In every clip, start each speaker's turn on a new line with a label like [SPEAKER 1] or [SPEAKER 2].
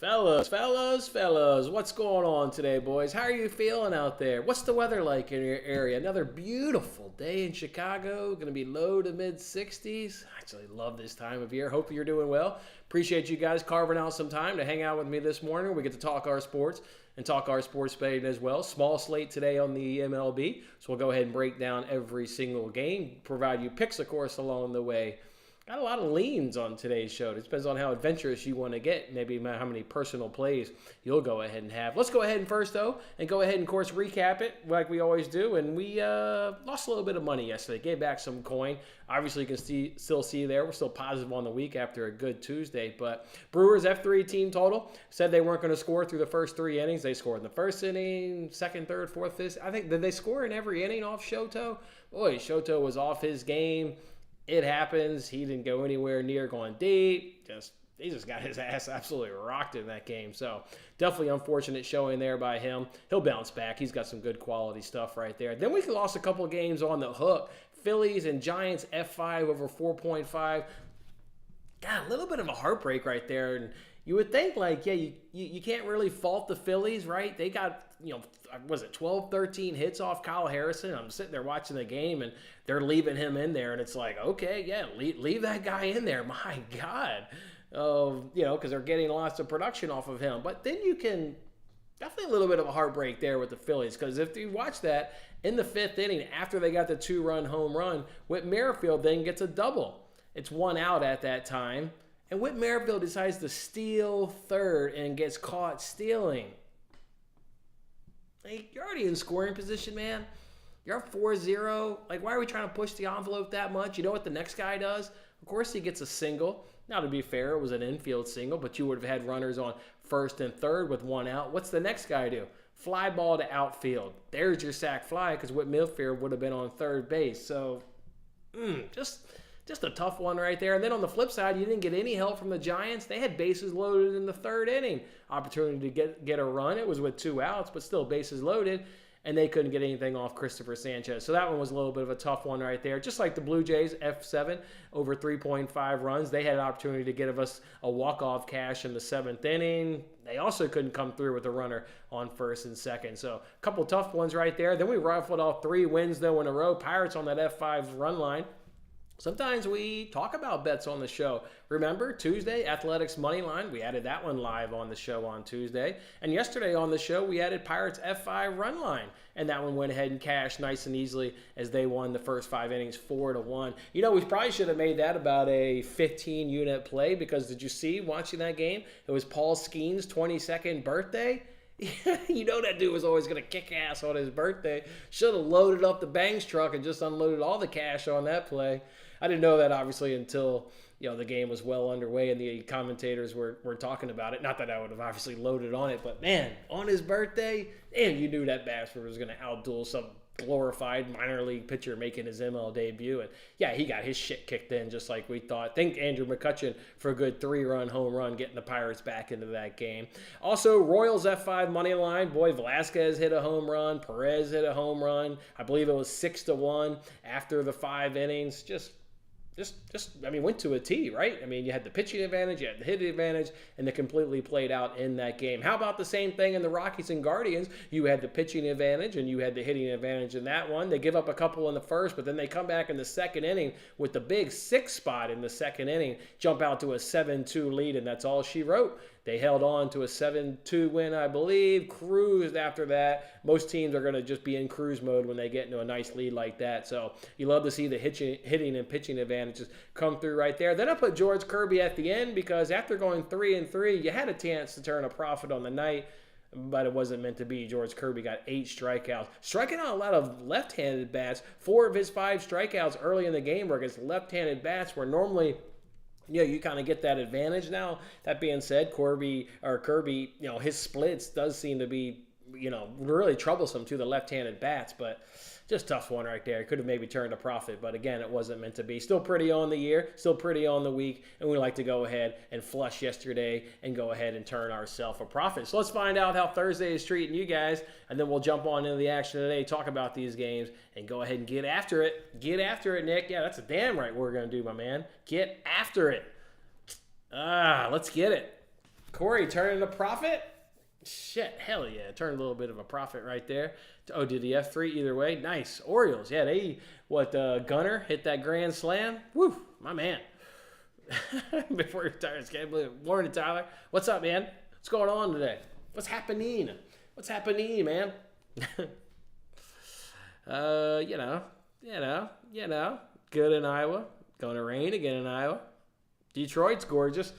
[SPEAKER 1] Fellas, what's going on today, boys? How are you feeling out there? What's the weather like in your area? Another beautiful day in Chicago. Going to be low to mid 60s. I actually love this time of year. Hope you're doing well. Appreciate you guys carving out some time to hang out with me this morning. We get to talk our sports and talk our sports betting as well. Small slate today on the MLB. So we'll go ahead and break down every single game, provide you picks, of course, along the way. Got a lot of leans on today's show. It depends on how adventurous you want to get, maybe how many personal plays you'll go ahead and have. Let's go ahead and first, though, and go ahead and, of course, recap it like we always do. And we lost a little bit of money yesterday. Gave back some coin. Obviously, you can still see there. We're still positive on the week after a good Tuesday. But Brewers F3 team total said they weren't going to score through the first three innings. They scored in the first inning, second, third, fourth, fifth. I think, did they score in every inning off Shoto? Boy, Shoto was off his game. It happens. He didn't go anywhere near going deep. He just got his ass absolutely rocked in that game. So definitely unfortunate showing there by him. He'll bounce back. He's got some good quality stuff right there. Then we lost a couple of games on the hook. Phillies and Giants F5 over 4.5. God, a little bit of a heartbreak right there. And you would think, like, yeah, you can't really fault the Phillies, right? They got, was it 12, 13 hits off Kyle Harrison? I'm sitting there watching the game, and they're leaving him in there, and it's like, okay, yeah, leave that guy in there. My God. Because they're getting lots of production off of him. But then you can definitely a little bit of a heartbreak there with the Phillies, because if you watch that, in the fifth inning, after they got the two-run home run, Whit Merrifield then gets a double. It's one out at that time. And Whit Merrifield decides to steal third and gets caught stealing. Like, you're already in scoring position, man. You're up 4-0. Like, why are we trying to push the envelope that much? You know what the next guy does? Of course, he gets a single. Now, to be fair, it was an infield single, but you would have had runners on first and third with one out. What's the next guy do? Fly ball to outfield. There's your sac fly, because Whit Merrifield would have been on third base. So, just a tough one right there. And then on the flip side, you didn't get any help from the Giants. They had bases loaded in the third inning. Opportunity to get a run. It was with two outs, but still bases loaded. And they couldn't get anything off Christopher Sanchez. So that one was a little bit of a tough one right there. Just like the Blue Jays, F7, over 3.5 runs. They had an opportunity to give us a walk-off cash in the seventh inning. They also couldn't come through with a runner on first and second. So a couple tough ones right there. Then we rifled off 3 wins, though, in a row. Pirates on that F5 run line. Sometimes we talk about bets on the show. Remember, Tuesday, Athletics Money Line. We added that one live on the show on Tuesday. And yesterday on the show, we added Pirates F5 Run Line. And that one went ahead and cashed nice and easily as they won the first 5 innings 4-1. We probably should have made that about a 15-unit play, because did you see, watching that game, it was Paul Skeen's 22nd birthday? That dude was always going to kick ass on his birthday. Should have loaded up the Bangs truck and just unloaded all the cash on that play. I didn't know that, obviously, until the game was well underway and the commentators were talking about it. Not that I would have obviously loaded on it, but, man, on his birthday, and you knew that Bashford was going to outduel some glorified minor league pitcher making his ML debut. And, yeah, he got his shit kicked in just like we thought. Thank Andrew McCutchen for a good 3-run home run, getting the Pirates back into that game. Also, Royals F5 money line. Boy, Velasquez hit a home run. Perez hit a home run. I believe it was 6-1 after the 5 innings. Went to a T, right? You had the pitching advantage, you had the hitting advantage, and they completely played out in that game. How about the same thing in the Rockies and Guardians? You had the pitching advantage, and you had the hitting advantage in that one. They give up a couple in the first, but then they come back in the second inning with the big 6 spot in the second inning, jump out to a 7-2 lead, and that's all she wrote. They held on to a 7-2 win, I believe, cruised after that. Most teams are going to just be in cruise mode when they get into a nice lead like that. So you love to see the hitting and pitching advantages come through right there. Then I put George Kirby at the end, because after going 3-3, you had a chance to turn a profit on the night, but it wasn't meant to be. George Kirby got 8 strikeouts. Striking out a lot of left-handed bats. 4 of his 5 strikeouts early in the game were against left-handed bats, where normally you kind of get that advantage now. That being said, Kirby, his splits does seem to be, really troublesome to the left-handed bats, but just tough one right there. Could have maybe turned a profit, but again, it wasn't meant to be. Still pretty on the year, still pretty on the week, and we like to go ahead and flush yesterday and go ahead and turn ourselves a profit. So let's find out how Thursday is treating you guys, and then we'll jump on into the action today, talk about these games, and go ahead and get after it. Get after it, Nick. Yeah, that's a damn right what we're going to do, my man. Get after it. Let's get it. Corey turning a profit. Shit, hell yeah. Turned a little bit of a profit right there. Oh, did the F3 either way? Nice. Orioles, yeah, Gunner hit that grand slam. Woo, my man. Before he retires, can't believe it. Morning, Tyler. What's up, man? What's going on today? What's happening? What's happening, man? You know. Good in Iowa. Going to rain again in Iowa. Detroit's gorgeous.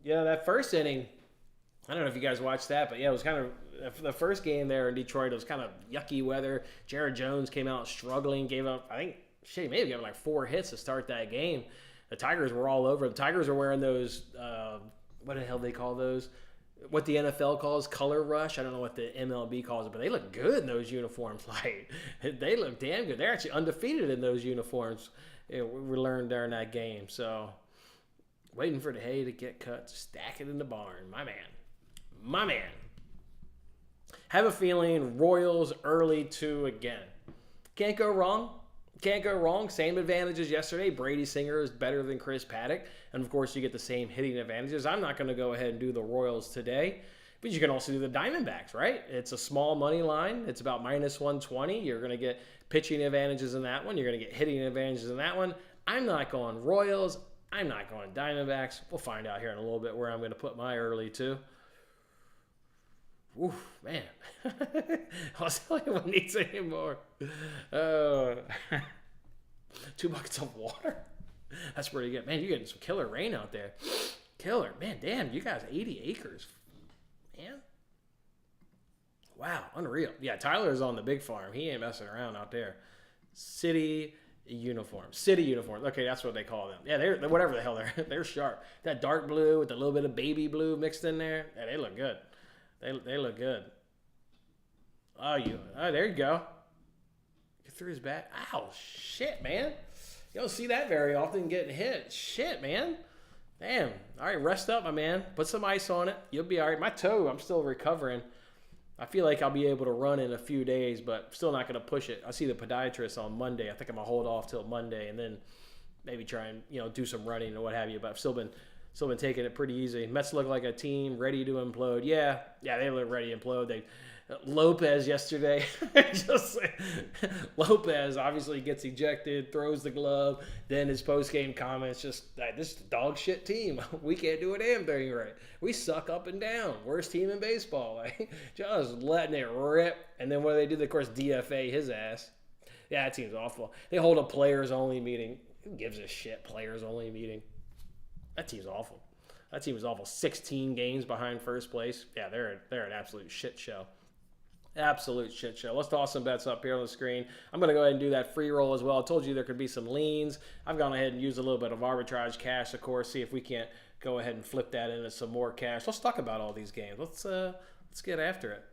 [SPEAKER 1] Yeah, that first inning, I don't know if you guys watched that, but yeah, it was kind of the first game there in Detroit. It was kind of yucky weather. Jared Jones came out struggling, gave up, I think, maybe gave up like 4 hits to start that game. The Tigers were all over. The Tigers are wearing those, what the hell they call those? What the NFL calls color rush. I don't know what the MLB calls it, but they look good in those uniforms. Like, they look damn good. They're actually undefeated in those uniforms. We learned during that game. So, waiting for the hay to get cut, stack it in the barn. My man. Have a feeling Royals early 2 again. Can't go wrong. Same advantages yesterday. Brady Singer is better than Chris Paddock. And, of course, you get the same hitting advantages. I'm not going to go ahead and do the Royals today. But you can also do the Diamondbacks, right? It's a small money line. It's about minus 120. You're going to get pitching advantages in that one. You're going to get hitting advantages in that one. I'm not going Royals. I'm not going Diamondbacks. We'll find out here in a little bit where I'm going to put my early 2. Ooh, man. I'll tell you what needs any more. 2 buckets of water? That's pretty good. Man, you're getting some killer rain out there. Killer. Man, damn, you guys 80 acres. Man. Wow, unreal. Yeah, Tyler's on the big farm. He ain't messing around out there. City uniforms. Okay, that's what they call them. Yeah, they're whatever the hell they're sharp. That dark blue with a little bit of baby blue mixed in there. Yeah, they look good. They look good. Oh, there you go. Get through his bat. Ow, shit, man. You don't see that very often getting hit. Shit, man. Damn. All right, rest up, my man. Put some ice on it. You'll be all right. My toe, I'm still recovering. I feel like I'll be able to run in a few days, but still not going to push it. I see the podiatrist on Monday. I think I'm going to hold off till Monday and then maybe try and, do some running or what have you. But I've still been taking it pretty easy. Mets look like a team ready to implode. Yeah, they look ready to implode. Lopez yesterday, Lopez obviously gets ejected, throws the glove. Then his post-game comments this is a dog shit team. We can't do a damn thing right. We suck up and down. Worst team in baseball. Just letting it rip. And then what do they do? Of course, DFA his ass. Yeah, that team's awful. They hold a players-only meeting. Who gives a shit, players-only meeting? That team's awful. 16 games behind first place. Yeah, they're an absolute shit show. Absolute shit show. Let's toss some bets up here on the screen. I'm going to go ahead and do that free roll as well. I told you there could be some leans. I've gone ahead and used a little bit of arbitrage cash, of course, see if we can't go ahead and flip that into some more cash. Let's talk about all these games. Let's get after it.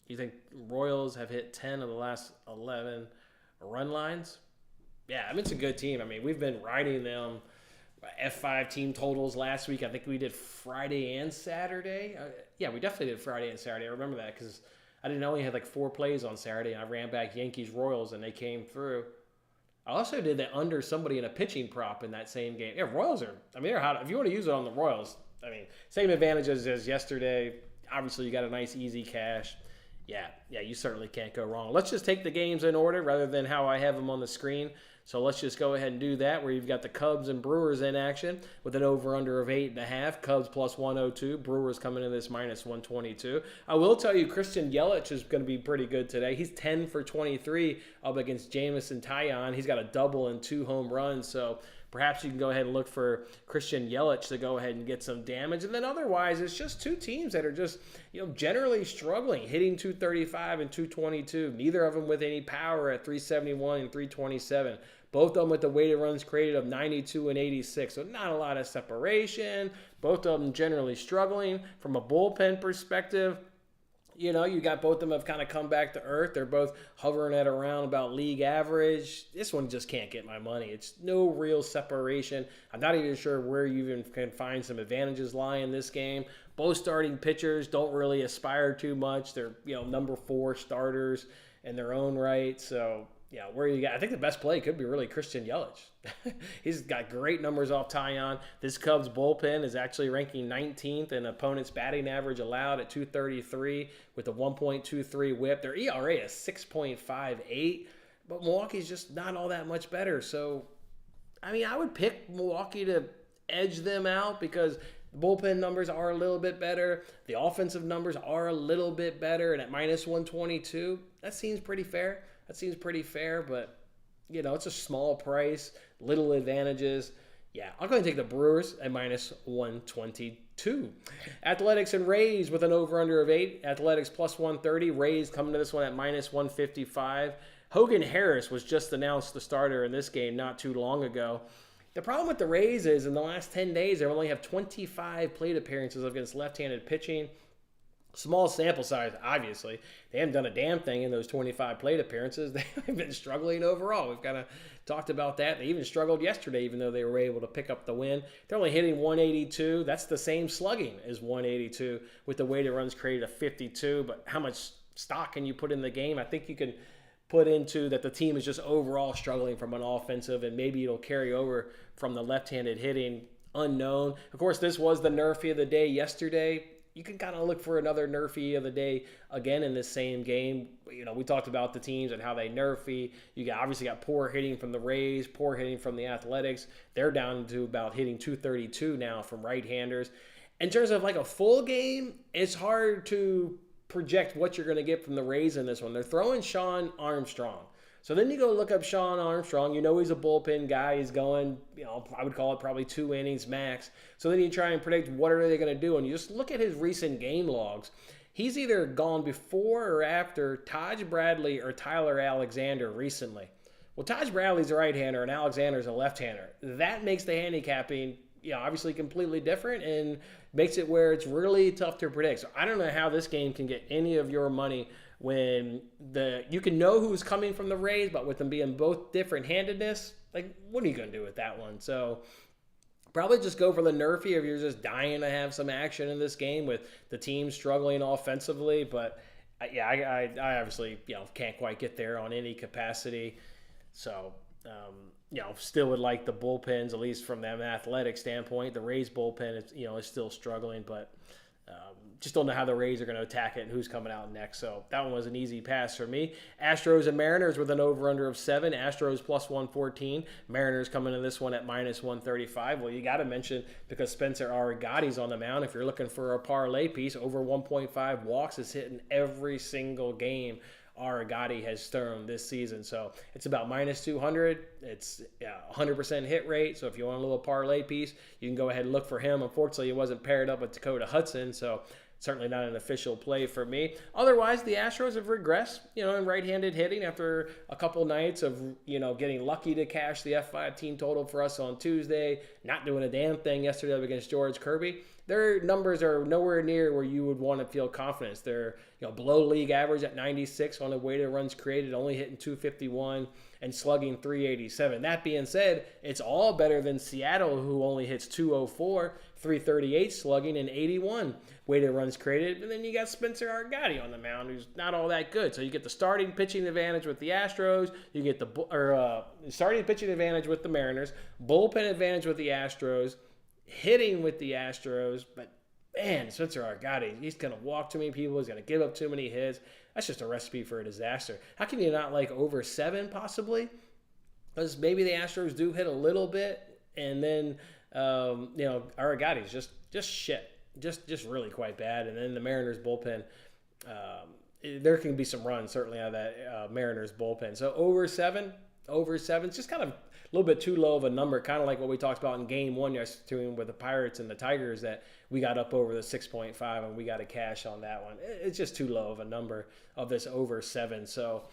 [SPEAKER 1] You think Royals have hit 10 of the last 11 run lines? Yeah, it's a good team. We've been riding them. F5 team totals last week. I think we did Friday and Saturday. Yeah, we definitely did Friday and Saturday. I remember that because I didn't know we had like 4 plays on Saturday. And I ran back Yankees-Royals, and they came through. I also did that under somebody in a pitching prop in that same game. Yeah, Royals are, they're hot. If you want to use it on the Royals, same advantages as yesterday. Obviously, you got a nice, easy cash. Yeah, you certainly can't go wrong. Let's just take the games in order rather than how I have them on the screen. So let's just go ahead and do that, where you've got the Cubs and Brewers in action with an over-under of 8.5. Cubs plus 102. Brewers coming in this minus 122. I will tell you, Christian Yelich is going to be pretty good today. He's 10 for 23 up against Jamison Taillon. He's got a double and 2 home runs, so perhaps you can go ahead and look for Christian Yelich to go ahead and get some damage. And then otherwise, it's just 2 teams that are just, generally struggling, hitting 235 and 222. Neither of them with any power at 371 and 327. Both of them with the weighted runs created of 92 and 86. So not a lot of separation. Both of them generally struggling. From a bullpen perspective, you got both of them have kind of come back to earth. They're both hovering at around about league average. This one just can't get my money. It's no real separation. I'm not even sure where you even can find some advantages lie in this game. Both starting pitchers don't really aspire too much. They're, number 4 starters in their own right. So, Yeah, where you got, I think the best play could be really Christian Yelich. He's got great numbers off Tyon. This Cubs bullpen is actually ranking 19th in opponent's batting average allowed at 233 with a 1.23 whip. Their ERA is 6.58, but Milwaukee's just not all that much better. So, I mean, I would pick Milwaukee to edge them out because the bullpen numbers are a little bit better. The offensive numbers are a little bit better. And at minus 122, that seems pretty fair. But, it's a small price, little advantages. Yeah, I'll go ahead and take the Brewers at minus 122. Athletics and Rays with an over-under of 8. Athletics plus 130. Rays coming to this one at minus 155. Hogan Harris was just announced the starter in this game not too long ago. The problem with the Rays is in the last 10 days, they only have 25 plate appearances against left-handed pitching. Small sample size, obviously. They haven't done a damn thing in those 25 plate appearances. They've been struggling overall. We've kind of talked about that. They even struggled yesterday, even though they were able to pick up the win. They're only hitting 182. That's the same slugging as 182 with the weighted runs created of 52. But how much stock can you put in the game? I think you can put into that the team is just overall struggling from an offensive, and maybe it'll carry over from the left-handed hitting. Unknown. Of course, this was the nerfy of the day yesterday. You can kind of look for another nerfy of the day again in this same game. We talked about the teams and how they nerfy. You obviously got poor hitting from the Rays, poor hitting from the Athletics. They're down to about hitting 232 now from right-handers. In terms of like a full game, it's hard to project what you're going to get from the Rays in this one. They're throwing Sean Armstrong. So then you go look up Sean Armstrong. He's a bullpen guy. He's going, I would call it probably 2 innings max. So then you try and predict what are they going to do. And you just look at his recent game logs. He's either gone before or after Taj Bradley or Tyler Alexander recently. Well, Taj Bradley's a right-hander and Alexander's a left-hander. That makes the handicapping, obviously completely different and makes it where it's really tough to predict. So I don't know how this game can get any of your money when you can know who's coming from the Rays, but with them being both different-handedness, like, what are you going to do with that one? So probably just go for the nerfy if you're just dying to have some action in this game with the team struggling offensively. But, I obviously, can't quite get there on any capacity. So, still would like the bullpens, at least from an athletic standpoint. The Rays bullpen, is still struggling, but just don't know how the Rays are going to attack it and who's coming out next. So that one was an easy pass for me. Astros and Mariners with an over-under of 7. Astros plus 114. Mariners coming in this one at minus 135. Well, you got to mention because Spencer Arrigotti's on the mound. If you're looking for a parlay piece, over 1.5 walks is hitting every single game Arrigotti has thrown this season. So it's about minus 200. It's 100% hit rate. So if you want a little parlay piece, you can go ahead and look for him. Unfortunately, he wasn't paired up with Dakota Hudson, so certainly not an official play for me. Otherwise, the Astros have regressed, in right-handed hitting after a couple nights of, getting lucky to cash the F5 team total for us on Tuesday, not doing a damn thing yesterday against George Kirby. Their numbers are nowhere near where you would want to feel confidence. They're below league average at 96 on the weighted runs created, only hitting 251 and slugging 387. That being said, it's all better than Seattle, who only hits 204, 338 slugging, and 81 weighted runs created. And then you got Spencer Arrigotti on the mound, who's not all that good. So you get the starting pitching advantage with the Astros. You get the starting pitching advantage with the Mariners, bullpen advantage with the Astros, hitting with the Astros. But man, Spencer Arrigotti, he's going to walk too many people. He's going to give up too many hits. That's just a recipe for a disaster. How can you not like over 7 possibly? Because maybe the Astros do hit a little bit, and then Arrigotti's just shit, just really quite bad. And then the Mariners bullpen, there can be some runs certainly out of that Mariners bullpen. So over 7, it's just kind of a little bit too low of a number, kind of like what we talked about in game 1 yesterday with the Pirates and the Tigers, that we got up over the 6.5 and we got a cash on that one. It's just too low of a number of this over 7. So,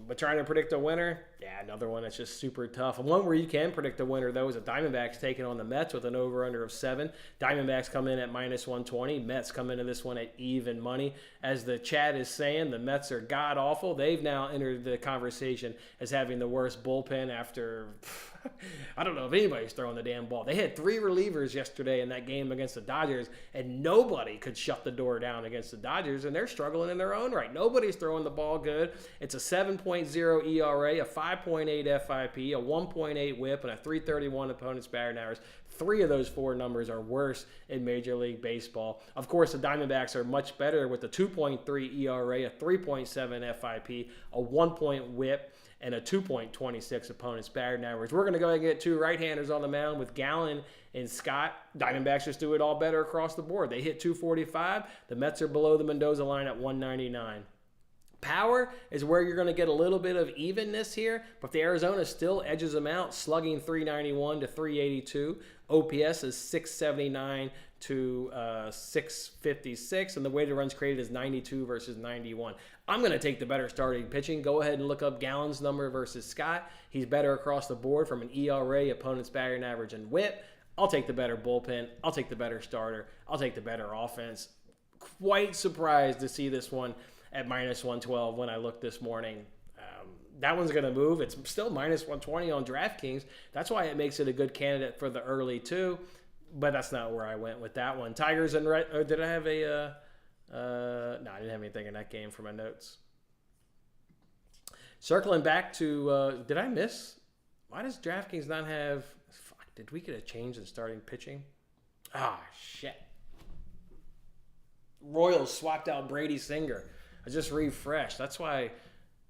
[SPEAKER 1] but trying to predict a winner, another one that's just super tough. And one where you can predict a winner, though, is the Diamondbacks taking on the Mets with an over-under of 7. Diamondbacks come in at minus 120. Mets come into this one at even money. As the chat is saying, the Mets are god-awful. They've now entered the conversation as having the worst bullpen after, I don't know if anybody's throwing the damn ball. They had 3 relievers yesterday in that game against the Dodgers, and nobody could shut the door down against the Dodgers, and they're struggling in their own right. Nobody's throwing the ball good. It's a 7.0 ERA, a 5.8 FIP, a 1.8 WHIP, and a 331 opponent's batting average. 3 of those 4 numbers are worse in Major League Baseball. Of course, the Diamondbacks are much better with a 2.3 ERA, a 3.7 FIP, a 1 WHIP, and a 2.26 opponent's batting average. We're going to go ahead and get 2 right-handers on the mound with Gallen and Scott. Diamondbacks just do it all better across the board. They hit 245. The Mets are below the Mendoza line at 199. Power is where you're going to get a little bit of evenness here, but the Arizona still edges them out, slugging 391 to 382. OPS is 679 to 656, and the weighted runs created is 92 versus 91. I'm going to take the better starting pitching. Go ahead and look up Gallen's number versus Scott. He's better across the board from an ERA, opponent's batting average, and WHIP. I'll take the better bullpen. I'll take the better starter. I'll take the better offense. Quite surprised to see this one at minus 112 when I looked this morning. That one's going to move. It's still minus 120 on DraftKings. That's why it makes it a good candidate for the early 2. But that's not where I went with that one. Tigers and Red. Or did I have a? No, I didn't have anything in that game for my notes. Circling back to, did I miss? Why does DraftKings not have? Fuck, did we get a change in starting pitching? Shit. Royals swapped out Brady Singer. I just refreshed. That's why.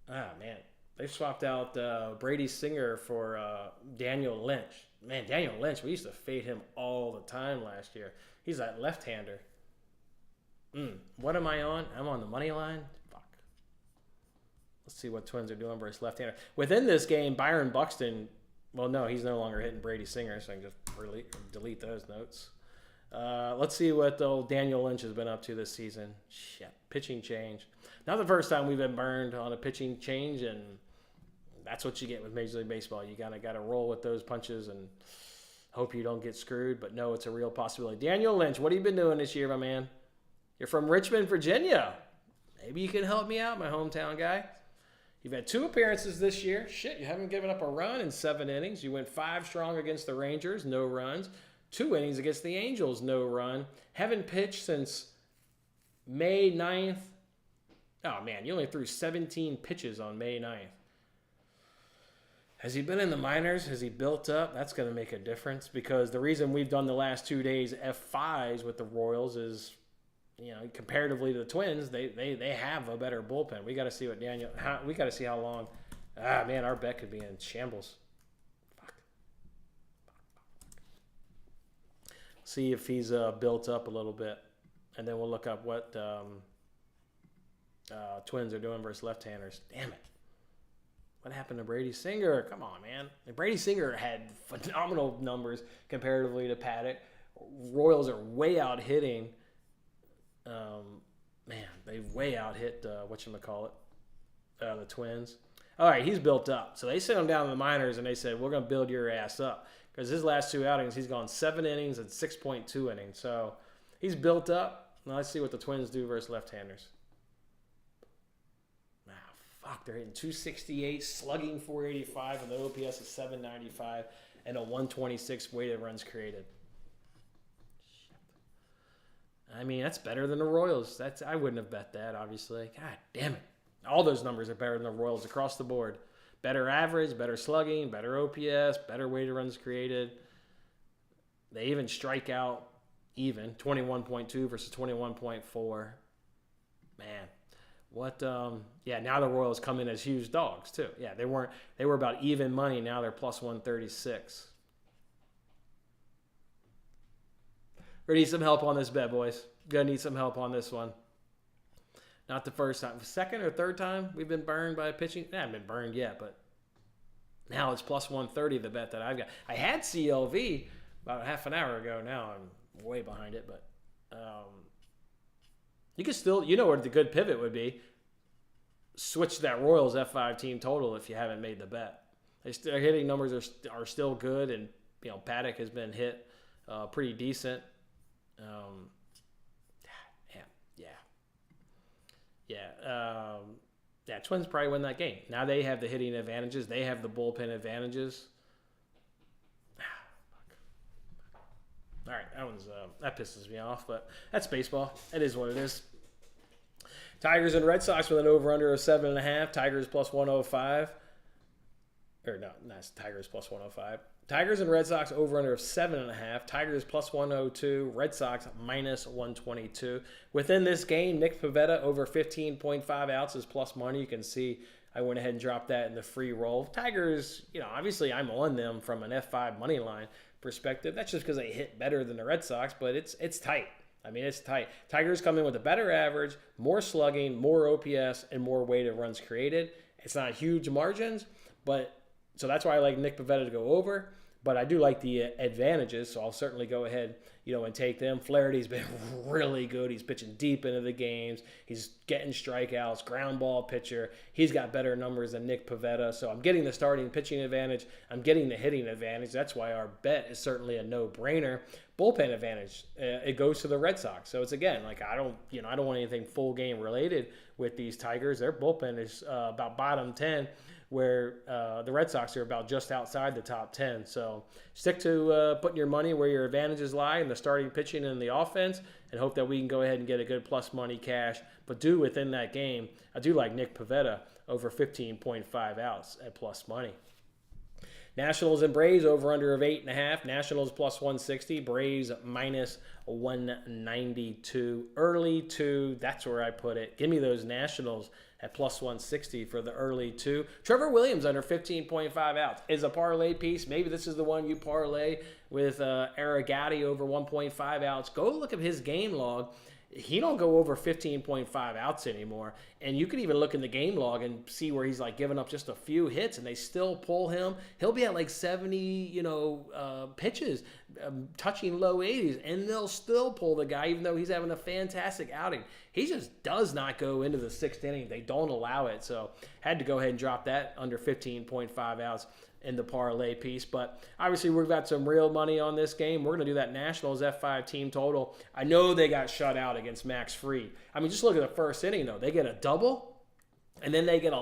[SPEAKER 1] Man, they swapped out Brady Singer for Daniel Lynch. Man, Daniel Lynch, we used to fade him all the time last year. He's that left-hander. What am I on? I'm on the money line. Fuck. Let's see what Twins are doing versus left-hander. Within this game, Byron Buxton, well, no, he's no longer hitting Brady Singer, so I can just delete those notes. Let's see what old Daniel Lynch has been up to this season. Shit, pitching change. Not the first time we've been burned on a pitching change, and that's what you get with Major League Baseball. You got to roll with those punches and hope you don't get screwed, but no, it's a real possibility. Daniel Lynch, what have you been doing this year, my man? You're from Richmond, Virginia. Maybe you can help me out, my hometown guy. You've had 2 appearances this year. Shit, you haven't given up a run in 7 innings. You went 5 strong against the Rangers, no runs. 2 innings against the Angels, no run. Haven't pitched since May 9th. Oh, man, you only threw 17 pitches on May 9th. Has he been in the minors? Has he built up? That's going to make a difference because the reason we've done the last 2 days F5s with the Royals is, comparatively to the Twins, they have a better bullpen. We got to see we got to see how long. Man, our bet could be in shambles. Fuck. See if he's built up a little bit, and then we'll look up what Twins are doing versus left-handers. Damn it. What happened to Brady Singer? Come on, man. Brady Singer had phenomenal numbers comparatively to Paddock. Royals are way out hitting. They way out hit the Twins. All right, he's built up. So they sent him down to the minors and they said, we're going to build your ass up. Because his last 2 outings, he's gone 7 innings and 6.2 innings. So he's built up. Now let's see what the Twins do versus left-handers. Fuck, they're hitting 268, slugging 485, and the OPS is 795, and a 126 weighted runs created. Shit. I mean, that's better than the Royals. I wouldn't have bet that, obviously. God damn it. All those numbers are better than the Royals across the board. Better average, better slugging, better OPS, better weighted runs created. They even strike out even, 21.2 versus 21.4. Man. What? Now the Royals come in as huge dogs too. Yeah, they were about even money. Now they're plus 136. We're gonna need some help on this bet, boys. Gonna need some help on this one. Not the first time, second or third time we've been burned by pitching. I haven't been burned yet, but now it's plus 130. The bet that I've got. I had CLV about half an hour ago. Now I'm way behind it, but. You can still, what the good pivot would be. Switch to that Royals F5 team total if you haven't made the bet. Their hitting numbers are still good, and Paddock has been hit pretty decent. Twins probably win that game. Now they have the hitting advantages. They have the bullpen advantages. All right, that pisses me off, but that's baseball. It is what it is. Tigers and Red Sox with an over-under of 7.5. Tigers plus 105. Or no, that's Tigers plus 105. Tigers and Red Sox over-under of 7.5. Tigers plus 102. Red Sox minus 122. Within this game, Nick Pivetta over 15.5 ounces plus money. You can see I went ahead and dropped that in the free roll. Tigers, obviously I'm on them from an F5 money line perspective. That's just because they hit better than the Red Sox, but it's tight. I mean, it's tight. Tigers come in with a better average, more slugging, more OPS, and more weighted runs created. It's not huge margins, but so that's why I like Nick Pivetta to go over. But I do like the advantages, so I'll certainly go ahead, and take them. Flaherty's been really good. He's pitching deep into the games. He's getting strikeouts, ground ball pitcher. He's got better numbers than Nick Pivetta. So I'm getting the starting pitching advantage. I'm getting the hitting advantage. That's why our bet is certainly a no-brainer. Bullpen advantage, it goes to the Red Sox. So it's, again, like I don't want anything full game related with these Tigers. Their bullpen is about bottom 10. Where the Red Sox are about just outside the top 10. So stick to putting your money where your advantages lie in the starting pitching and the offense, and hope that we can go ahead and get a good plus money cash. But within that game, I do like Nick Pivetta over 15.5 outs at plus money. Nationals and Braves over under of 8.5. Nationals plus 160. Braves minus 192. Early 2. That's where I put it. Give me those Nationals at plus 160 for the early 2. Trevor Williams under 15.5 outs is a parlay piece. Maybe this is the one you parlay with Arigatti over 1.5 outs. Go look at his game log. He don't go over 15.5 outs anymore. And you can even look in the game log and see where he's like giving up just a few hits and they still pull him. He'll be at like 70, pitches, touching low 80s, and they'll still pull the guy even though he's having a fantastic outing. He just does not go into the 6th inning. They don't allow it. So had to go ahead and drop that under 15.5 outs in the parlay piece. But obviously we've got some real money on this game. We're going to do that Nationals F5 team total. I know they got shut out against Max Fried. I mean, just look at the first inning, though. They get a double, and then they get a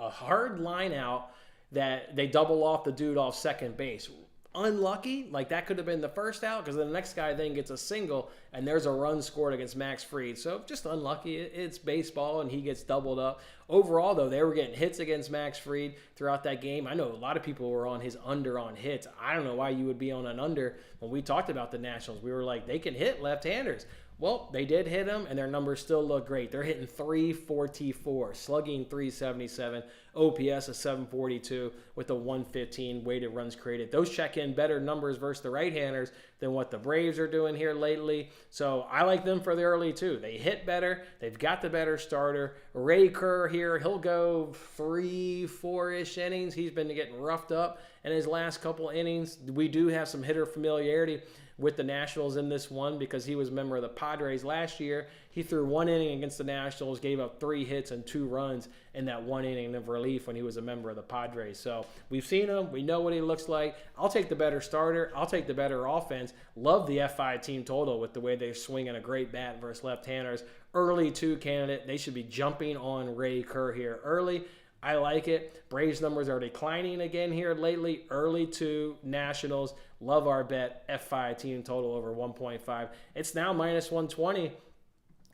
[SPEAKER 1] hard line out that they double off the dude off second base. Unlucky, like that could have been the first out because the next guy then gets a single and there's a run scored against Max Fried. So just unlucky. It's baseball and he gets doubled up. Overall, though, they were getting hits against Max Fried throughout that game. I know a lot of people were on his under on hits. I don't know why you would be on an under. When we talked about the Nationals, we were like, they can hit left-handers. Well, they did hit them, and their numbers still look great. They're hitting 344, slugging 377, OPS of 742 with a 115 weighted runs created. Those check in better numbers versus the right-handers than what the Braves are doing here lately. So I like them for the early too. They hit better. They've got the better starter. Ray Kerr here, he'll go 3-4-ish innings. He's been getting roughed up in his last couple innings. We do have some hitter familiarity with the Nationals in this one because he was a member of the Padres last year. He threw one inning against the Nationals, gave up 3 hits and 2 runs in that one inning of relief when he was a member of the Padres. So we've seen him. We know what he looks like. I'll take the better starter. I'll take the better offense. Love the F5 team total with the way they're swinging a great bat versus left-handers. Early 2 candidate. They should be jumping on Ray Kerr here early. I like it. Braves numbers are declining again here lately. Early 2 Nationals. Love our bet. F5 team total over 1.5. It's now minus 120.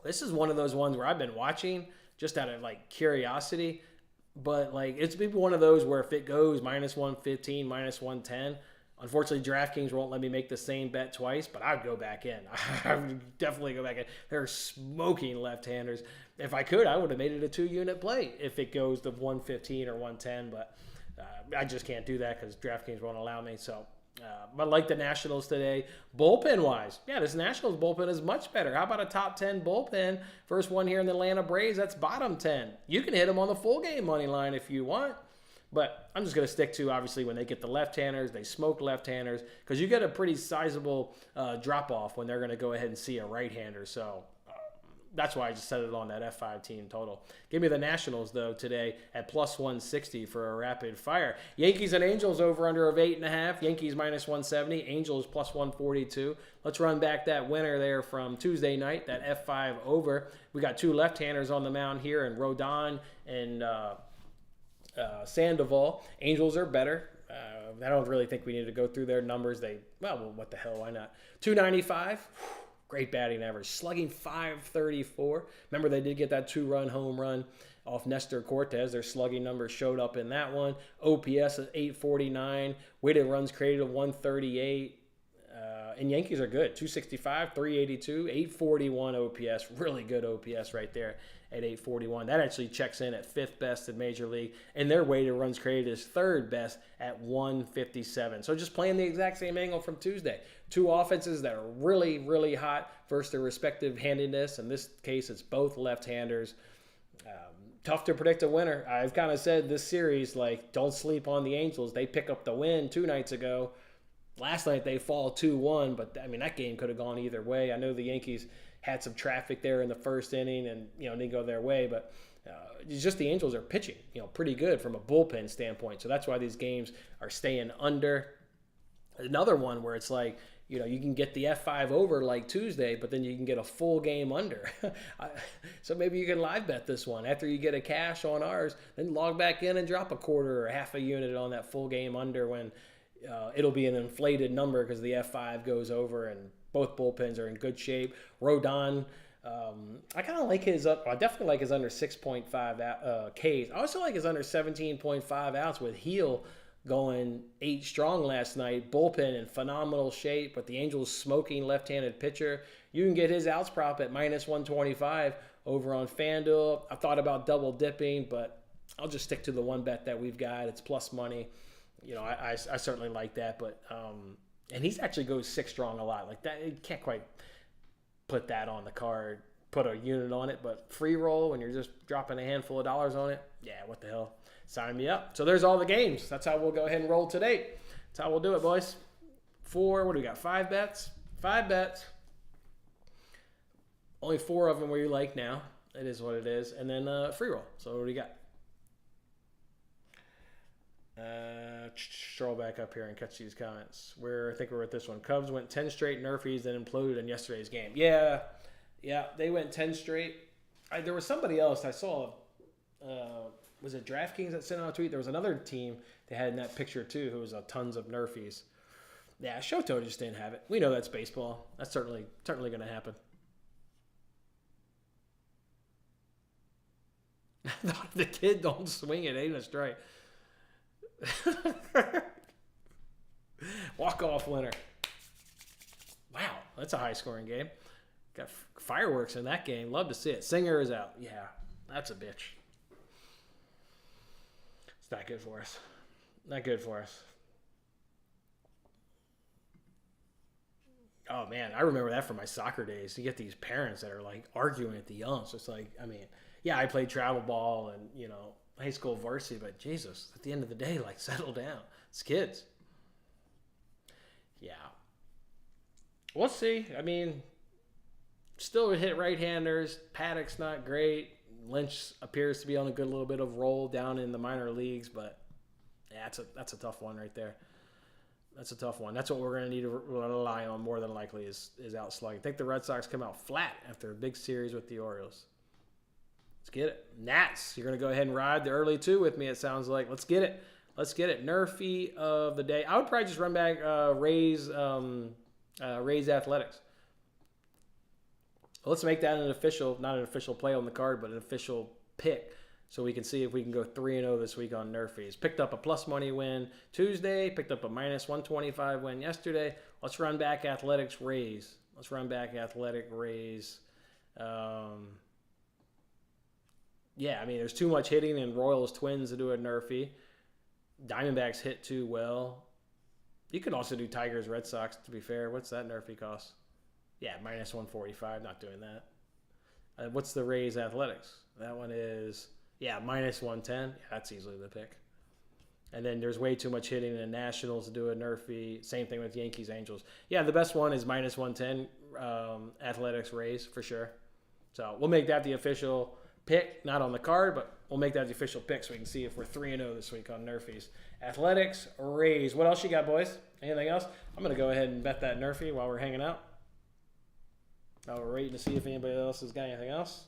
[SPEAKER 1] This is one of those ones where I've been watching just out of like curiosity. But like it's been one of those where if it goes minus 115, minus 110, unfortunately DraftKings won't let me make the same bet twice, but I'd go back in. I would definitely go back in. They're smoking left-handers. If I could, I would have made it a 2-unit play if it goes to 115 or 110, but I just can't do that because DraftKings won't allow me. So, but like the Nationals today, bullpen-wise, yeah, this Nationals bullpen is much better. How about a top 10 bullpen? First one here in the Atlanta Braves, that's bottom 10. You can hit them on the full game money line if you want. But I'm just going to stick to, obviously, when they get the left-handers, they smoke left-handers, because you get a pretty sizable drop-off when they're going to go ahead and see a right-hander. So that's why I just set it on that F5 team total. Give me the Nationals, though, today at plus 160 for a rapid fire. Yankees and Angels over under of 8.5. Yankees minus 170. Angels plus 142. Let's run back that winner there from Tuesday night, that F5 over. We got 2 left-handers on the mound here, and Rodon and Sandoval. Angels are better. I don't really think we need to go through their numbers. Well, what the hell? Why not? 295. Great batting average. Slugging .534. Remember, they did get that 2-run home run off Nestor Cortez. Their slugging number showed up in that one. OPS at 849. Weighted runs created of 138. And Yankees are good. 265, 382, 841 OPS. Really good OPS right there at 841. That actually checks in at 5th best in Major League. And their weighted runs created is 3rd best at 157. So just playing the exact same angle from Tuesday. Two offenses that are really, really hot versus their respective handedness. In this case, it's both left-handers. Tough to predict a winner. I've kind of said this series, like, don't sleep on the Angels. They pick up the win 2 nights ago. Last night they fall 2-1, but I mean that game could have gone either way. I know the Yankees had some traffic there in the first inning, and didn't go their way. But it's just the Angels are pitching, pretty good from a bullpen standpoint. So that's why these games are staying under. Another one where it's like you can get the F5 over like Tuesday, but then you can get a full game under. So maybe you can live bet this one after you get a cash on ours, then log back in and drop a quarter or half a unit on that full game under when. It'll be an inflated number because the F5 goes over and both bullpens are in good shape. Rodon, I kind of like his I definitely like his under 6.5 Ks. I also like his under 17.5 outs with Heel going 8 strong last night. Bullpen in phenomenal shape, but the Angels smoking left-handed pitcher. You can get his outs prop at -125 over on FanDuel. I thought about double dipping, but I'll just stick to the one bet that we've got. It's plus money. I certainly like that, but and he's actually goes 6 strong a lot. Like that, you can't quite put that on the card, put a unit on it, but free roll when you're just dropping a handful of dollars on it, yeah, what the hell? Sign me up. So there's all the games. That's how we'll go ahead and roll today. That's how we'll do it, boys. What do we got? 5 bets? 5 bets. Only 4 of them where you like now. It is what it is. And then free roll. So what do you got? Stroll back up here and catch these comments. I think we're at this one. Cubs went 10 straight Nerfies, then imploded in yesterday's game. Yeah, they went 10 straight. There was somebody else I saw. Was it DraftKings that sent out a tweet? There was another team that had in that picture too, who was tons of Nerfies. Yeah, Shoto just didn't have it. We know that's baseball. That's certainly going to happen. The kid don't swing it, ain't a strike. Walk-off winner. Wow, that's a high-scoring game. Got fireworks in that game. Love to see it. Singer is out. Yeah, that's a bitch. It's not good for us. Not good for us. Oh, man, I remember that from my soccer days. You get these parents that are, like, arguing at the young. So it's like, I played travel ball and, high school varsity, but Jesus, at the end of the day, like, settle down. It's kids. Yeah. We'll see. Still hit right-handers. Paddock's not great. Lynch appears to be on a good little bit of roll down in the minor leagues, but yeah, that's a tough one right there. That's a tough one. That's what we're going to need to rely on more than likely is out slugging. I think the Red Sox come out flat after a big series with the Orioles. Let's get it. Nats, you're going to go ahead and ride the early 2 with me, it sounds like. Let's get it. Nerfy of the day. I would probably just run back Rays Athletics. Let's make that not an official play on the card, but an official pick so we can see if we can go 3-0 this week on Nerfies. Picked up a plus money win Tuesday. Picked up a -125 win yesterday. Let's run back Athletics Rays. There's too much hitting in Royals Twins to do a Nerfy. Diamondbacks hit too well. You could also do Tigers Red Sox, to be fair. What's that Nerfy cost? Yeah, -145. Not doing that. What's the Rays Athletics? That one is, -110. Yeah, that's easily the pick. And then there's way too much hitting in the Nationals to do a Nerfy. Same thing with Yankees Angels. Yeah, the best one is -110. Athletics Rays for sure. So we'll make that the official pick, not on the card, but we'll make that the official pick so we can see if we're 3-0 this week on Nerfies. Athletics, Rays. What else you got, boys? Anything else? I'm going to go ahead and bet that Nerfy while we're hanging out. Now we're waiting to see if anybody else has got anything else.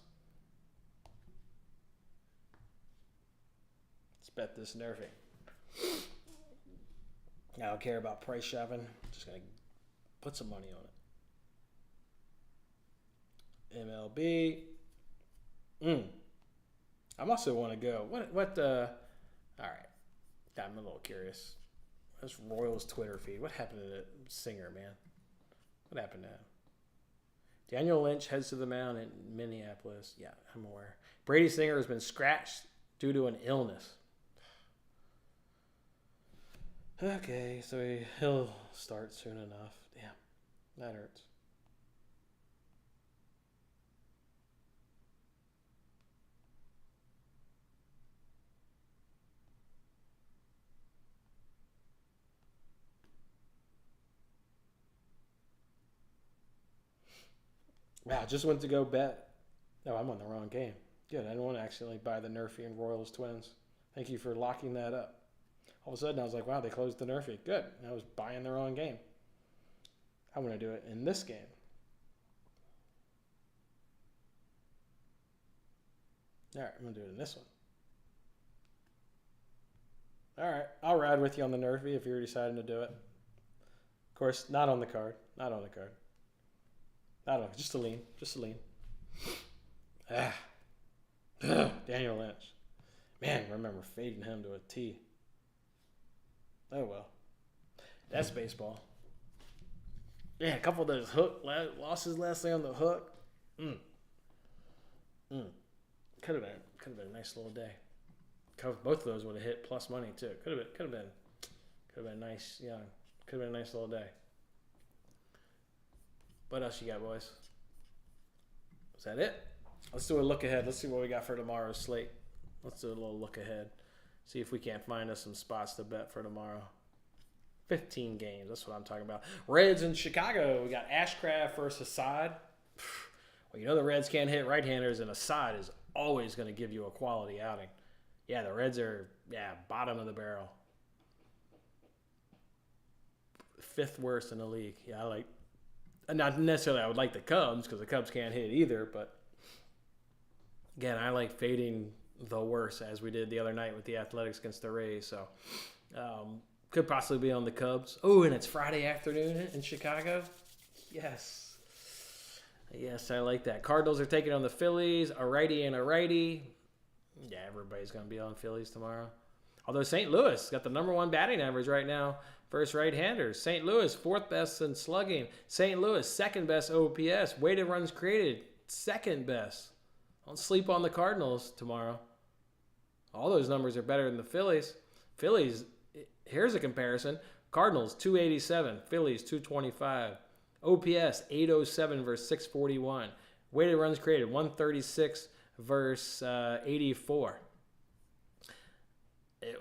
[SPEAKER 1] Let's bet this Nerfy. I don't care about price shopping. Just going to put some money on it. MLB. I also want to go. All right. I'm a little curious. That's Royals Twitter feed. What happened to the singer, man? What happened to him? Daniel Lynch heads to the mound in Minneapolis. Yeah, I'm aware. Brady Singer has been scratched due to an illness. Okay, so he'll start soon enough. Damn, that hurts. Wow, just went to go bet. No, I'm on the wrong game. Good, I didn't want to accidentally buy the Nerfy and Royals Twins. Thank you for locking that up. All of a sudden, I was like, wow, they closed the Nerfy. Good. I was buying the wrong game. I'm going to do it in this game. All right, I'm going to do it in this one. All right, I'll ride with you on the Nerfy if you're deciding to do it. Of course, not on the card. Not on the card. Not on, just a lean. Just a lean. Daniel Lynch. Man, remember fading him to a T. Oh, well. That's baseball. Yeah, a couple of those losses last night on the hook. Could have been a nice little day. Both of those would have hit plus money too. Could have been nice. Yeah, could have been a nice little day. What else you got, boys? Is that it? Let's do a look ahead. Let's see what we got for tomorrow's slate. Let's do a little look ahead. See if we can't find us some spots to bet for tomorrow. 15 games. That's what I'm talking about. Reds in Chicago. We got Ashcraft versus Assad. Well, you know the Reds can't hit right-handers, and Assad is always going to give you a quality outing. Yeah, the Reds are, bottom of the barrel. 5th worst in the league. Yeah, not necessarily I would like the Cubs because the Cubs can't hit either, but again, I like fading the worst as we did the other night with the Athletics against the Rays. So could possibly be on the Cubs. Oh, and it's Friday afternoon in Chicago. Yes, I like that. Cardinals are taking on the Phillies, a righty and a righty. Yeah, everybody's going to be on Phillies tomorrow. Although St. Louis got the number 1 batting average right now versus right-handers. St. Louis, 4th best in slugging. St. Louis, 2nd best OPS. Weighted runs created, 2nd best. Don't sleep on the Cardinals tomorrow. All those numbers are better than the Phillies. Phillies, here's a comparison. Cardinals, 287. Phillies, 225. OPS, 807 versus 641. Weighted runs created, 136 versus 84.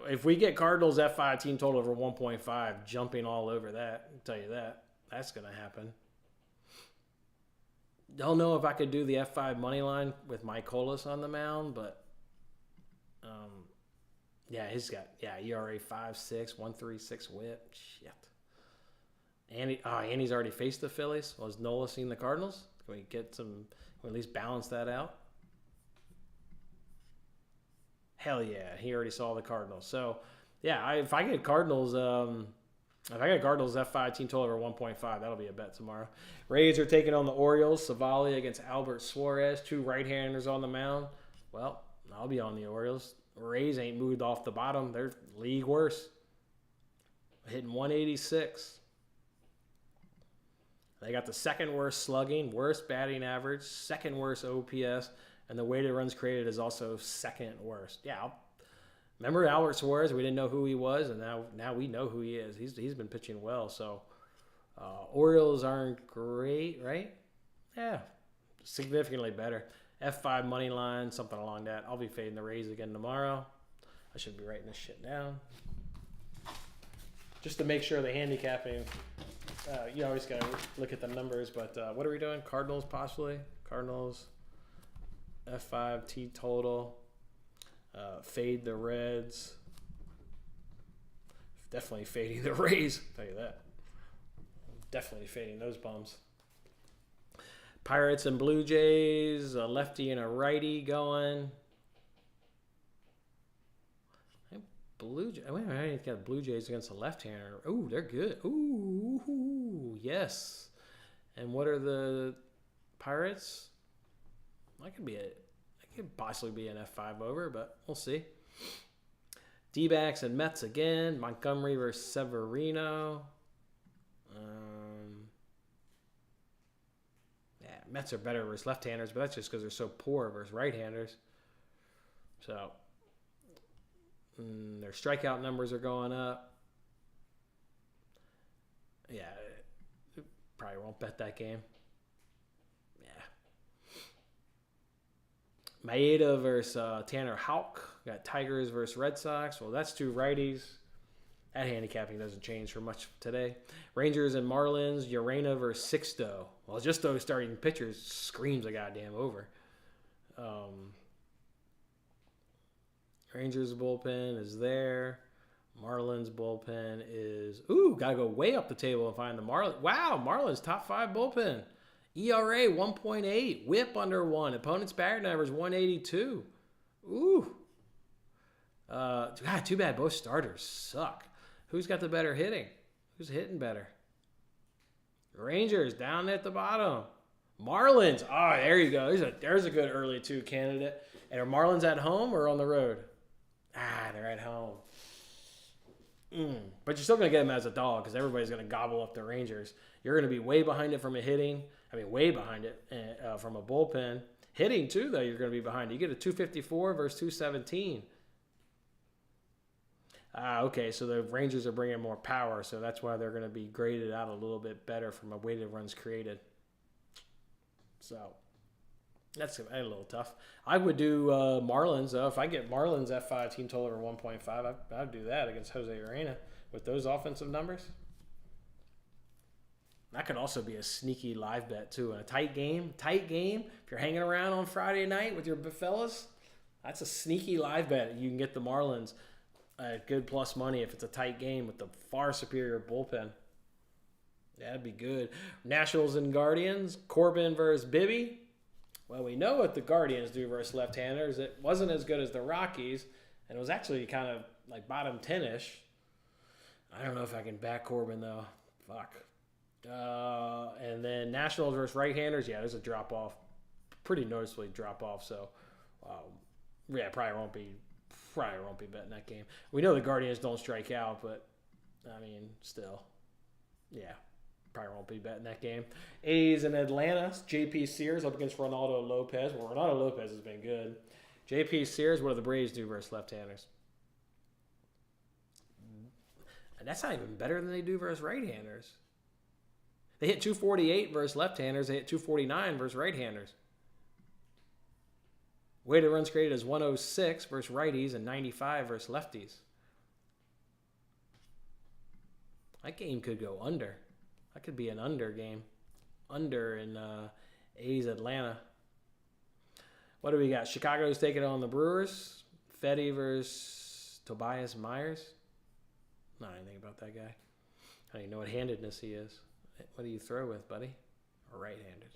[SPEAKER 1] If we get Cardinals F5 team total over 1.5, jumping all over that, I'll tell you that. That's going to happen. Don't know if I could do the F5 money line with Mike Colas on the mound, but he's got ERA 5.6, 1.36 whip. Shit. And he's already faced the Phillies. Well, has Nola seen the Cardinals? Can we get some? Can we at least balance that out? Hell yeah, he already saw the Cardinals. So yeah, if I get Cardinals F5 team total over 1.5, that'll be a bet tomorrow. Rays are taking on the Orioles. Savali against Albert Suarez, 2 right-handers on the mound. Well, I'll be on the Orioles. Rays ain't moved off the bottom. They're league worst. Hitting 186. They got the 2nd worst slugging, worst batting average, 2nd worst OPS, and the weighted runs created is also 2nd worst. Yeah, remember Albert Suarez? We didn't know who he was, and now we know who he is. He's been pitching well. So Orioles aren't great, right? Yeah, significantly better. F5 money line, something along that. I'll be fading the Rays again tomorrow. I should be writing this shit down. Just to make sure the handicapping, you always got to look at the numbers. But what are we doing? Cardinals possibly? Cardinals, F5 T total. Fade the Reds. Definitely fading the Rays. I'll tell you that. Definitely fading those bums. Pirates and Blue Jays. A lefty and a righty going. Wait a minute, I got Blue Jays against a left-hander. Ooh, they're good. Ooh, yes. And what are the Pirates? That could possibly be an F5 over, but we'll see. D-backs and Mets again. Montgomery versus Severino. Yeah, Mets are better versus left-handers, but that's just because they're so poor versus right-handers. So their strikeout numbers are going up. Yeah, probably won't bet that game. Maeda versus Tanner Houck. Got Tigers versus Red Sox. Well, that's two righties. That handicapping doesn't change for much today. Rangers and Marlins. Urena versus Sixto. Well, just those starting pitchers screams a goddamn over. Rangers bullpen is there. Marlins bullpen is... Ooh, got to go way up the table and find the Marlins. Wow, Marlins top 5 bullpen. ERA 1.8, whip under 1, opponent's batting average 182. Ooh. God, too bad both starters suck. Who's got the better hitting? Who's hitting better? Rangers down at the bottom. Marlins. Oh, there you go. There's a good early 2 candidate. And are Marlins at home or on the road? They're at home. But you're still going to get them as a dog because everybody's going to gobble up the Rangers. You're going to be way behind it from a hitting. Way behind it from a bullpen. Hitting, too, though, you're going to be behind it. You get a 254 versus 217. Okay, so the Rangers are bringing more power, so that's why they're going to be graded out a little bit better from a weighted runs created. So that's a little tough. I would do Marlins, though. If I get Marlins F5 team total over 1.5, I'd do that against Jose Urena with those offensive numbers. That could also be a sneaky live bet, too. In a tight game, if you're hanging around on Friday night with your fellas, that's a sneaky live bet. You can get the Marlins at good plus money if it's a tight game with the far superior bullpen. Yeah, that'd be good. Nationals and Guardians, Corbin versus Bibby. Well, we know what the Guardians do versus left-handers. It wasn't as good as the Rockies, and it was actually kind of like bottom 10-ish. I don't know if I can back Corbin, though. Fuck. And then Nationals versus right-handers. Yeah, there's a drop-off. Pretty noticeably drop-off, so yeah, probably won't be betting that game. We know the Guardians don't strike out, but, still. Yeah, probably won't be betting that game. A's in Atlanta. JP Sears up against Ronaldo Lopez. Well, Ronaldo Lopez has been good. JP Sears, what do the Braves do versus left-handers? And that's not even better than they do versus right-handers. They hit 248 versus left-handers. They hit 249 versus right-handers. Weighted runs created is 106 versus righties and 95 versus lefties. That game could go under. That could be an under game. Under in A's Atlanta. What do we got? Chicago's taking on the Brewers. Fetty versus Tobias Myers. Not anything about that guy. I don't even know what handedness he is. What do you throw with, buddy? Or right-handed?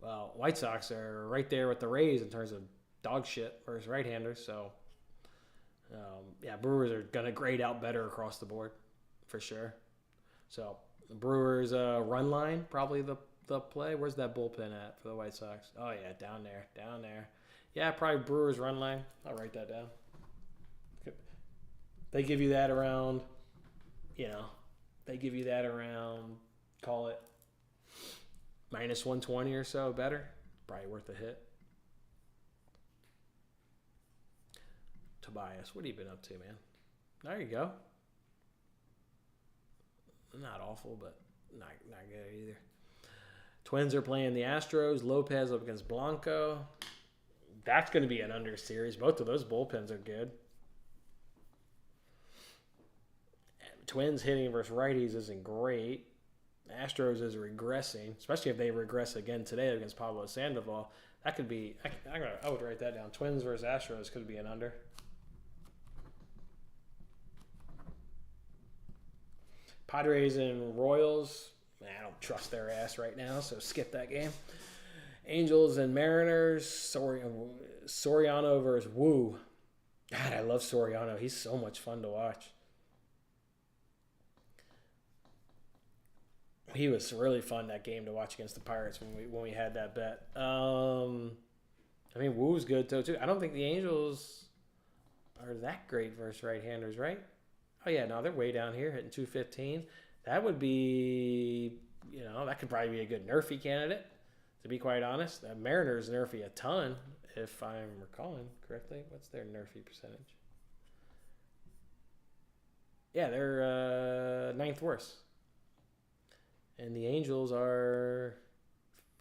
[SPEAKER 1] Well, White Sox are right there with the Rays in terms of dog shit versus right-handers. So, Brewers are going to grade out better across the board for sure. So, the Brewers run line, probably the play. Where's that bullpen at for the White Sox? Oh, yeah, down there. Yeah, probably Brewers run line. I'll write that down. They give you that around, call it minus 120 or so, better. Probably worth a hit. Tobias, what have you been up to, man? There you go. Not awful, but not good either. Twins are playing the Astros. Lopez up against Blanco. That's going to be an under series. Both of those bullpens are good. Twins hitting versus righties isn't great. Astros is regressing, especially if they regress again today against Pablo Sandoval. That could be. I would write that down. Twins versus Astros could be an under. Padres and Royals. I don't trust their ass right now, so skip that game. Angels and Mariners. Soriano versus Wu. God, I love Soriano. He's so much fun to watch. He was really fun, that game to watch against the Pirates when we had that bet. I mean, Woo's good too. I don't think the Angels are that great versus right-handers, right? Oh yeah, no, they're way down here hitting 215. That would be, that could probably be a good Nerfy candidate. To be quite honest, the Mariners Nerfy a ton, if I'm recalling correctly. What's their Nerfy percentage? Yeah, they're ninth worst, and the Angels are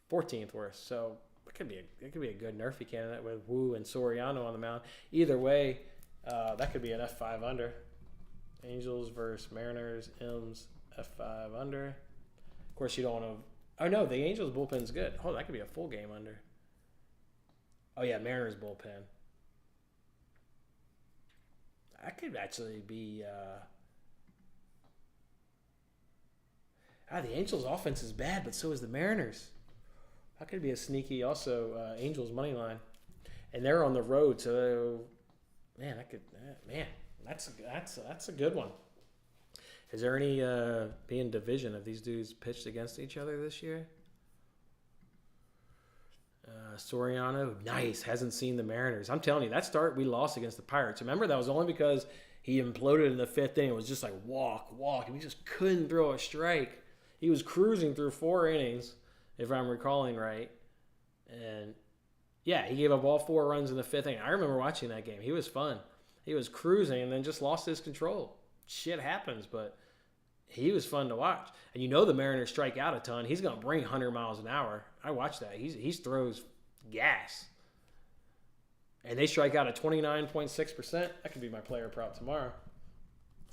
[SPEAKER 1] 14th worst. So it could be a good Nerfy candidate with Wu and Soriano on the mound. Either way, that could be an F5 under. Angels versus Mariners, M's F5 under. Of course, you don't want to. Oh no, the Angels bullpen's good. Oh, that could be a full game under. Oh yeah, Mariners bullpen. That could actually be. The Angels' offense is bad, but so is the Mariners. That could be a sneaky also Angels money line, and they're on the road, so man, that's a good one. Is there any being division of these dudes pitched against each other this year? Soriano, nice, hasn't seen the Mariners. I'm telling you, that start we lost against the Pirates. Remember, that was only because he imploded in the fifth inning. It was just like walk, and we just couldn't throw a strike. He was cruising through 4 innings, if I'm recalling right. And, yeah, he gave up all 4 runs in the fifth inning. I remember watching that game. He was fun. He was cruising and then just lost his control. Shit happens, but he was fun to watch. And the Mariners strike out a ton. He's going to bring 100 miles an hour. I watched that. He throws gas. And they strike out at 29.6%. That could be my player prop tomorrow.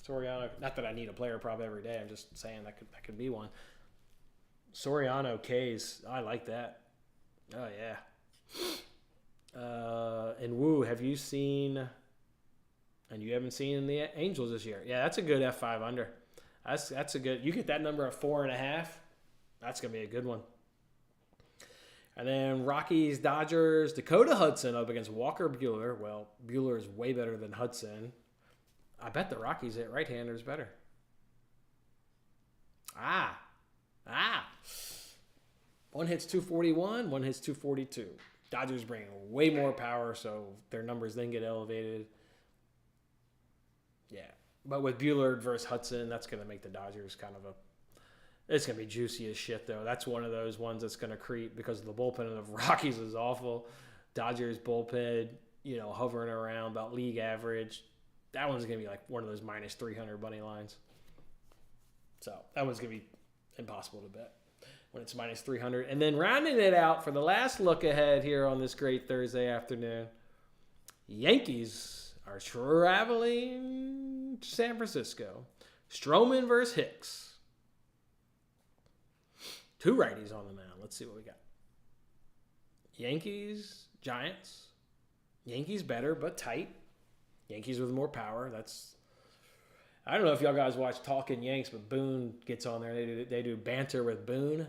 [SPEAKER 1] Soriano, not that I need a player prop every day. I'm just saying that could be one. Soriano K's, I like that. Oh yeah. And Wu, have you seen? And you haven't seen the Angels this year. Yeah, that's a good F5 under. That's a good. You get that number at 4.5. That's gonna be a good one. And then Rockies, Dodgers, Dakota Hudson up against Walker Buehler. Well, Buehler is way better than Hudson. I bet the Rockies hit right-handers better. One hits 241, one hits 242. Dodgers bring way more power, so their numbers then get elevated. Yeah. But with Buehler versus Hudson, that's going to make the Dodgers kind of it's going to be juicy as shit, though. That's one of those ones that's going to creep because the bullpen of the Rockies is awful. Dodgers bullpen, hovering around about league average. That one's going to be like one of those minus 300 money lines. So that one's going to be impossible to bet when it's minus 300. And then rounding it out for the last look ahead here on this great Thursday afternoon, Yankees are traveling to San Francisco. Stroman versus Hicks. 2 righties on the mound. Let's see what we got. Yankees, Giants. Yankees better, but tight. Yankees with more power. I don't know if y'all guys watch Talking Yanks, but Boone gets on there. They do banter with Boone.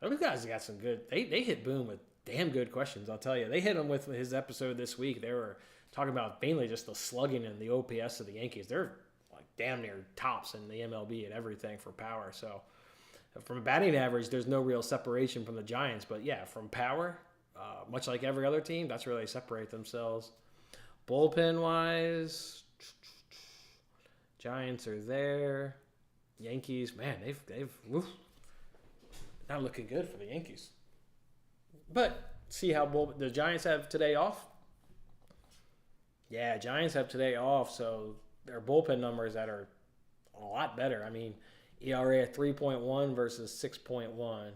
[SPEAKER 1] Those guys got some good. They hit Boone with damn good questions. I'll tell you. They hit him with his episode this week. They were talking about mainly just the slugging and the OPS of the Yankees. They're like damn near tops in the MLB and everything for power. So from a batting average, there's no real separation from the Giants. But yeah, from power, much like every other team, that's where they separate themselves. Bullpen-wise, Giants are there. Yankees, man, they've not looking good for the Yankees. But see how the Giants have today off? Yeah, Giants have today off, so their bullpen numbers that are a lot better. I mean, ERA at 3.1 versus 6.1.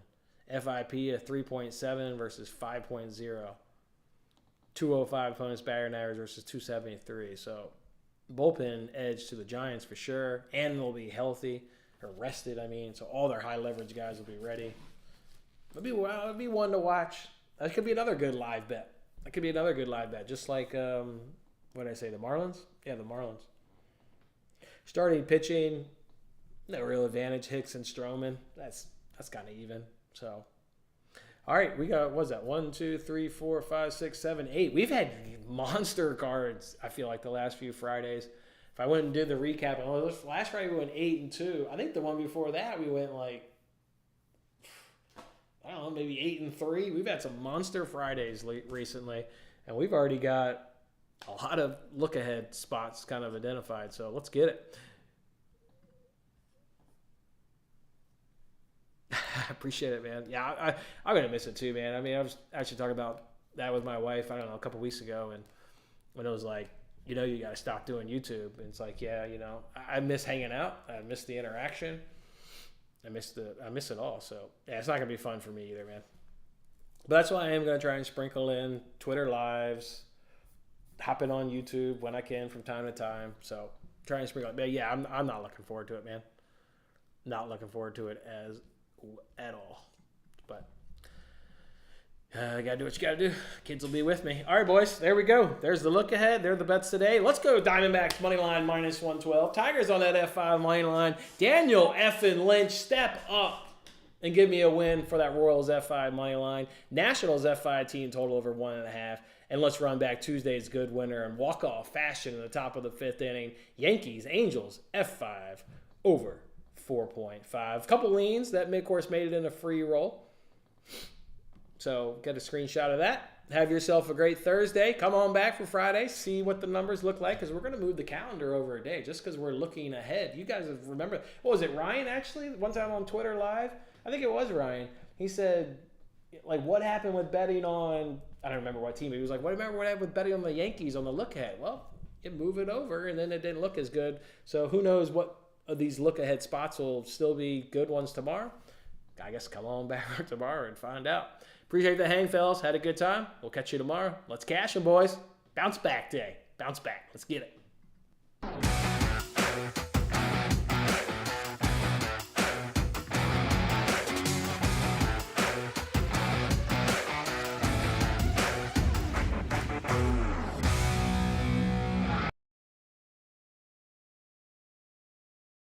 [SPEAKER 1] FIP at 3.7 versus 5.0. 205 opponents batting average versus 273. So bullpen edge to the Giants for sure. And they'll be healthy or rested, so all their high leverage guys will be ready. It'll be one to watch. That could be another good live bet. Just like, what did I say, the Marlins? Yeah, the Marlins. Starting pitching, no real advantage. Hicks and Stroman. That's kind of even. So, all right, we got, what's that? 1, 2, 3, 4, 5, 6, 7, 8. We've had monster cards, I feel like, the last few Fridays. If I went and did the recap, last Friday we went 8-2. I think the one before that we went like I don't know, maybe 8-3. We've had some monster Fridays recently, and we've already got a lot of look-ahead spots kind of identified. So let's get it. I appreciate it, man. Yeah, I'm going to miss it too, man. I mean, I was actually talking about that with my wife, I don't know, a couple weeks ago, and when it was like, you got to stop doing YouTube. And it's like, yeah, I miss hanging out. I miss the interaction. I miss it all. So, yeah, it's not going to be fun for me either, man. But that's why I am going to try and sprinkle in Twitter Lives, hopping on YouTube when I can from time to time. So, try and sprinkle it. But, yeah, I'm not looking forward to it, man. Not looking forward to it at all. But I got to do what you got to do. Kids will be with me. All right, boys. There we go. There's the look ahead. There are the bets today. Let's go Diamondbacks money line -112. Tigers on that F5 money line. Daniel effing Lynch, step up and give me a win for that Royals F5 money line. Nationals F5 team total over 1.5. And let's run back Tuesday's good winner and walk-off fashion in the top of the 5th inning. Yankees, Angels, F5 over 4.5. A couple leans. That mid-course made it in a free roll. So get a screenshot of that. Have yourself a great Thursday. Come on back for Friday. See what the numbers look like, because we're going to move the calendar over a day just because we're looking ahead. You guys have remember, what was it, Ryan actually? One time on Twitter Live? I think it was Ryan. He said, like, what happened with betting on, I don't remember what team. He was like, what happened with betting on the Yankees on the look ahead? Well, you move it over, and then it didn't look as good. So who knows what of these look ahead spots will still be good ones tomorrow. I guess come on back tomorrow and find out. Appreciate the hang, fellas. Had a good time. We'll catch you tomorrow. Let's cash them, boys. Bounce back day. Bounce back. Let's get it.